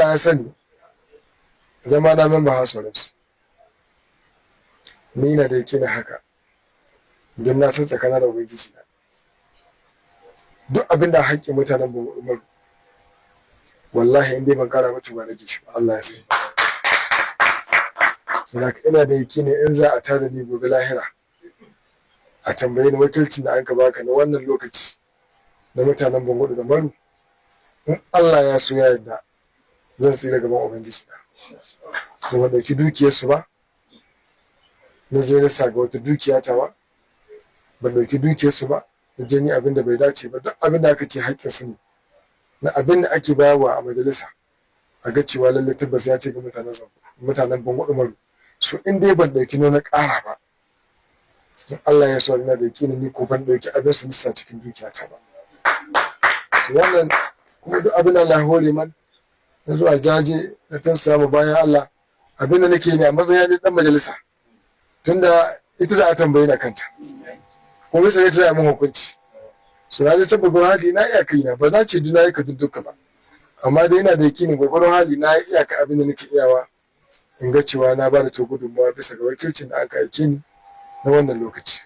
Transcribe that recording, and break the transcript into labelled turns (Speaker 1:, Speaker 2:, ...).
Speaker 1: Allah ya sani zama na member House of Reps ni na da yake na haka don na san tsakanin da ubangiji na duk abin da haƙƙin mutanen Umaru wallahi in dai ban kara mutu ba rage shi ba Allah ya sani. Saboda ina da yake ne in za a tada ni gobe lahira a tambaye ni wakilcin da an ka baka na wannan lokaci na mutanen Bangudu da Maru in Allah ya so ya yarda zan tsira gaban ubangiji na. To ban dauki dukiyarsu ba na je rasa ga wata dukiya ta ba, ban dauki dukiyarsu ba na je ni abin da bai dace ba. Duk abin da aka ce haƙƙin su ne na abin da ake bayarwa a majalisa a ga cewa lalle tabbas ya ce ga mutanen Bangudu Maru. So in dai ban dauki na ƙara ba in Allah ya so ina da yakinin ni ko ban dauki abin su nisa cikin dukiyata ba. Wannan kuma duk abin Allah ya hore man na zuwa jaje na tausaya ma bayan Allah abin da nake ne a matsayin ni dan majalisa tunda ita za a tambaye na kanta ko bisa ne ta za a min hukunci. So na ji saboda hali na iya kaina ba za ce duna yi ka dudduka ba amma dai ina da yakinin gwargwaron hali na iyaka abin da nake iyawa in ga cewa na ba da to gudunmawa bisa ga wakilcin da aka aike ni na wannan lokaci.